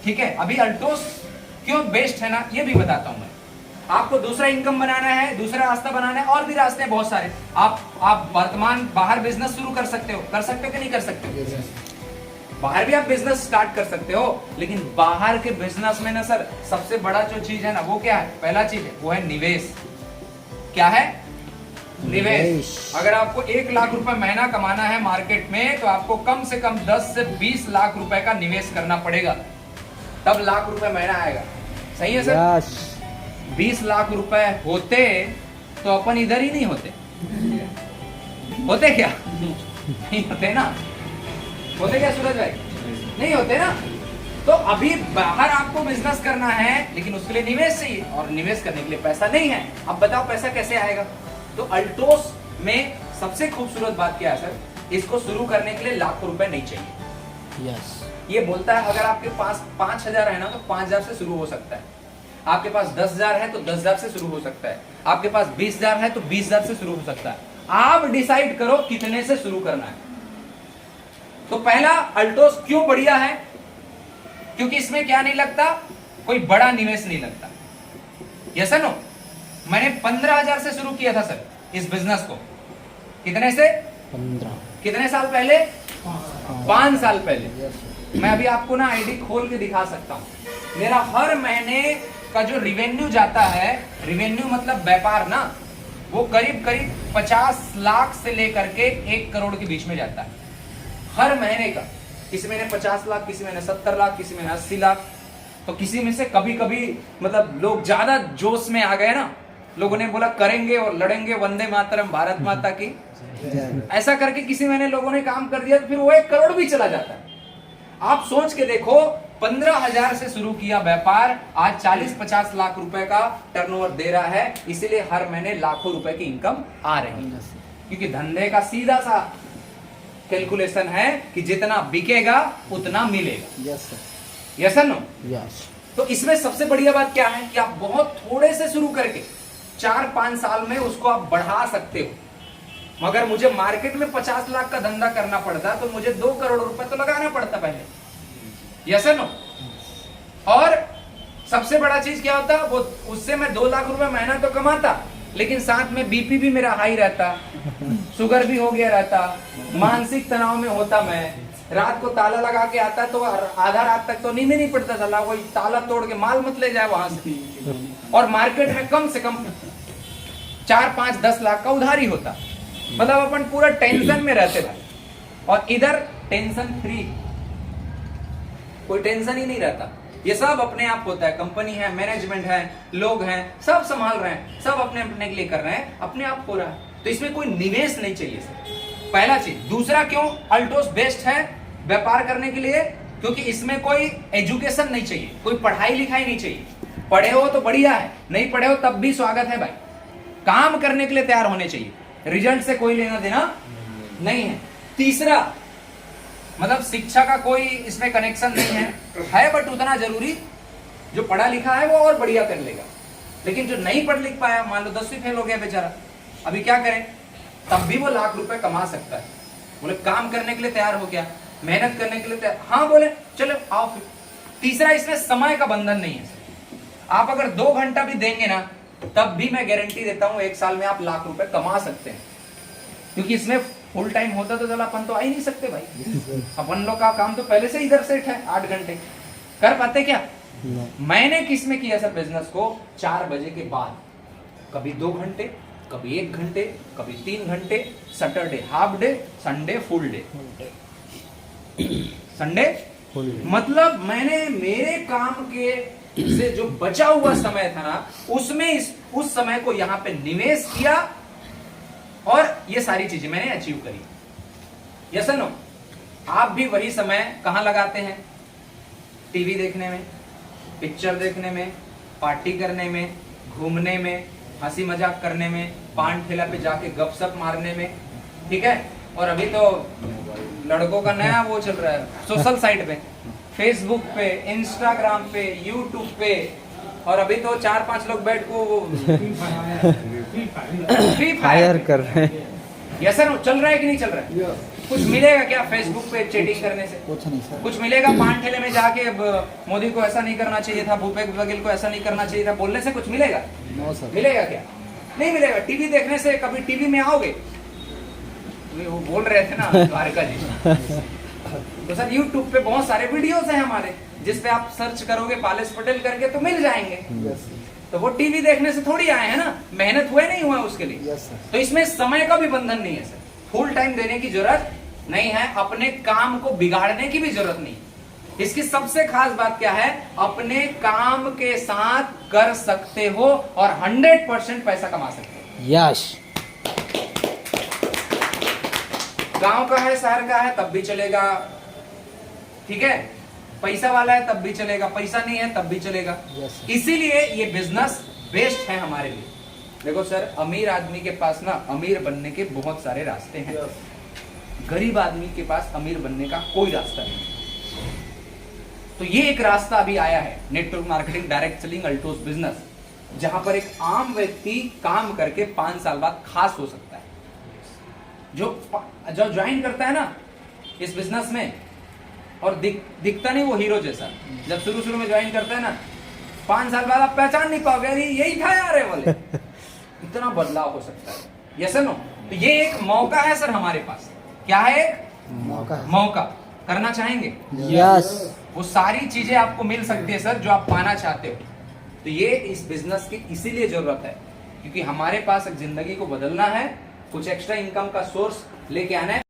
ठीक है, अभी अल्टोस क्यों बेस्ट है ना ये भी बताता हूं मैं आपको। दूसरा इनकम बनाना है, दूसरा रास्ता बनाना है, और भी रास्ते हैं बहुत सारे। आप वर्तमान बाहर बिजनेस शुरू कर सकते हो कि नहीं कर सकते हो? बाहर भी आप बिजनेस स्टार्ट कर सकते हो, लेकिन बाहर के बिजनेस में ना सर सबसे बड़ा जो चीज है ना वो क्या है? पहला चीज है वो है निवेश। क्या है? निवेश। अगर आपको 1 लाख रुपए महीना कमाना है मार्केट में, तो आपको कम से कम 10 से 20 लाख रुपए का निवेश करना पड़ेगा, तब लाख रुपए महीना आएगा। सही है सर? 20 लाख रुपए होते तो अपन इधर ही नहीं होते। होते क्या? नहीं होते ना? होते क्या सूरज भाई? नहीं होते ना? तो अभी बाहर आपको बिजनेस करना है, लेकिन उसके लिए निवेश चाहिए, और निवेश करने के लिए पैसा नहीं है। अब बताओ पैसा कैसे आएगा? तो अल्टोस में सबसे खूबसूरत बात क्या है सर? इसको शुरू करने के लिए लाखों रुपए नहीं चाहिए। यस। ये बोलता है अगर आपके पास 5,000 है ना तो 5,000 से शुरू हो सकता है। आपके पास 10,000 है तो 10,000 से शुरू हो सकता है। आपके पास 20,000 है तो 20,000 से शुरू हो सकता है। आप डिसाइड करो कितने से शुरू करना है। तो पहला अल्टोस क्यों बढ़िया है? क्योंकि इसमें क्या नहीं लगता? कोई बड़ा निवेश नहीं लगता। Yes no? मैंने 15,000 से शुरू किया था सर इस बिजनेस को। कितने से? 15। कितने साल पहले? 5 साल पहले। मैं अभी आपको ना आईडी खोल के दिखा सकता हूं। मेरा हर महीने का जो रिवेन्यू जाता है, रिवेन्यू मतलब व्यापार ना, वो करीब करीब 50 लाख से लेकर के 1 करोड़ के बीच में जाता है हर महीने का। किसी महीने 50 लाख, किसी महीने 70 लाख, किसी महीने 80 लाख। तो किसी में से कभी कभी मतलब लोग ज्यादा जोश में आ गए ना, लोगों ने बोला करेंगे और लड़ेंगे, वंदे मातरम, भारत माता की, ऐसा करके किसी महीने लोगों ने काम कर दिया, तो फिर वो 1 करोड़ भी चला जाता है। आप सोच के देखो, 15,000 से शुरू किया व्यापार, आज 40-50 लाख रुपए का टर्नओवर दे रहा है। इसीलिए हर महीने लाखों रुपए की इनकम आ रही है, क्योंकि धंधे का सीधा सा कैलकुलेशन है कि जितना बिकेगा उतना मिलेगा। Yes sir. Yes no? Yes. तो इसमें सबसे बढ़िया बात क्या है कि आप बहुत थोड़े से शुरू करके 4-5 साल में उसको आप बढ़ा सकते हो। मगर मुझे मार्केट में 50 लाख का धंधा करना पड़ता तो मुझे 2 करोड़ रुपए तो लगाना पड़ता पहले। Yes no? और सबसे बड़ा चीज क्या होता, वो उससे मैं 2 लाख रुपए महीना तो कमाता, लेकिन साथ में बीपी भी मेरा हाई रहता, शुगर भी हो गया रहता, मानसिक तनाव में होता। मैं रात को ताला लगा के आता तो आधा रात तक तो नींद नहीं पड़ता था, कोई ताला तोड़ के माल मत ले जाए वहां से। और मार्केट में कम से कम 4-5-10 लाख का उधारी होता, मतलब अपन पूरा टेंशन में रहते भाई। और इधर टेंशन फ्री, कोई टेंशन ही नहीं रहता। ये सब अपने आप होता है, कंपनी है, मैनेजमेंट है, लोग हैं, सब संभाल रहे हैं, सब अपने अपने के लिए कर रहे हैं, अपने आप हो रहा है। तो इसमें कोई निवेश नहीं चाहिए सर, पहला चीज। दूसरा क्यों अल्टोस बेस्ट है व्यापार करने के लिए? क्योंकि इसमें कोई एजुकेशन नहीं चाहिए, कोई पढ़ाई लिखाई नहीं चाहिए। पढ़े हो तो बढ़िया है, नहीं पढ़े हो तब भी स्वागत है भाई। काम करने के लिए तैयार होने चाहिए, रिजल्ट से कोई लेना देना नहीं है। तीसरा मतलब शिक्षा का कोई इसमें कनेक्शन नहीं है, बट उतना जरूरी, जो पढ़ा लिखा है वो और बढ़िया कर लेगा। लेकिन जो नहीं पढ़ लिख पाया, मान लो 10वीं फेल हो गया बेचारा, अभी क्या करें? तब भी वो लाख रुपए कमा सकता है। बोले काम करने के लिए तैयार हो गया, मेहनत करने के लिए तैयार, हाँ बोले चलो आओ फिर। तीसरा, इसमें समय का बंधन नहीं है। आप अगर 2 घंटा भी देंगे ना, तब भी मैं गारंटी देता हूं 1 साल में आप लाख रुपए कमा सकते हैं। क्योंकि इसमें फुल टाइम होता तो चला अपन तो आ ही नहीं सकते भाई। अपन लोग का काम तो पहले से इधर सेट है, 8 घंटे कर पाते क्या? मैंने किस में किया सर बिजनेस को? 4 बजे के बाद, कभी 2 घंटे, कभी 1 घंटे, कभी 3 घंटे, Saturday half day, Sunday full day. Sunday मतलब मैंने मेरे काम के से जो बचा हुआ समय था ना, उसमें उस समय को यहां पे निवेश किया, और ये सारी चीजें मैंने अचीव करी। Yes no? आप भी वही समय कहां लगाते हैं? टीवी देखने में, पिक्चर देखने में, पार्टी करने में, घूमने में, हंसी मजाक करने में, पान ठेला पे जाके गपशप मारने में, ठीक है? और अभी तो लड़कों का नया वो चल रहा है सोशल साइट पे, फेसबुक पे, इंस्टाग्राम पे, यूट्यूब पे, और अभी तो 4-5 लोग बैठ को फ्री फायर कर रहे हैं। यस सर, चल रहा है कि नहीं चल रहा है? कुछ मिलेगा क्या फेसबुक पे चैटिंग करने से? कुछ नहीं सर। कुछ मिलेगा पान ठेले में जाके मोदी को ऐसा नहीं करना चाहिए था, भूपेश बघेल को ऐसा नहीं करना चाहिए था बोलने से कुछ मिलेगा? No sir. मिलेगा क्या? नहीं मिलेगा। टीवी देखने से, कभी टीवी में आओगे, वो बोल रहे थे ना द्वारका जी, तो सर यूट्यूब पे बहुत सारे वीडियोस हैं हमारे, जिस पे आप सर्च करोगे पालेश पटेल करके तो मिल जाएंगे। यस तो वो टीवी देखने से थोड़ी आए हैं ना, मेहनत हुए नहीं हुआ उसके लिए। Yes sir. तो इसमें समय का भी बंधन नहीं है सर, फुल टाइम देने की जरूरत नहीं है, अपने काम को बिगाड़ने की भी जरूरत नहीं। इसकी सबसे खास बात क्या है, अपने काम के साथ कर सकते हो और 100% पैसा कमा सकते हो। यस। गांव का है, शहर का है, तब भी चलेगा, ठीक है। पैसा वाला है तब भी चलेगा, पैसा नहीं है तब भी चलेगा। Yes, sir. इसीलिए ये बिजनेस बेस्ट है हमारे लिए। देखो सर, अमीर आदमी के पास ना अमीर बनने के बहुत सारे रास्ते हैं, गरीब आदमी के पास अमीर बनने का कोई रास्ता नहीं। तो ये एक रास्ता अभी आया है, network marketing, direct selling, Altos business, जहां पर एक आम व्यक्ति काम करके 5 साल बाद खास हो सकता है। जो ज्वाइन करता है ना इस बिजनेस में, और दिखता नहीं वो हीरो जैसा, जब शुरू में ज्वाइन करता है ना, 5 साल बाद आप पहचान नहीं पाओगे, अरे यही था यार वाले। इतना बदलाव हो सकता है। Yes no? तो ये एक मौका है सर हमारे पास। क्या है? एक मौका। करना चाहेंगे? यस। वो सारी चीजें आपको मिल सकती है सर जो आप पाना चाहते हो। तो ये इस बिजनेस की इसीलिए जरूरत है क्योंकि हमारे पास एक जिंदगी को बदलना है, कुछ एक्स्ट्रा इनकम का सोर्स लेके आना है।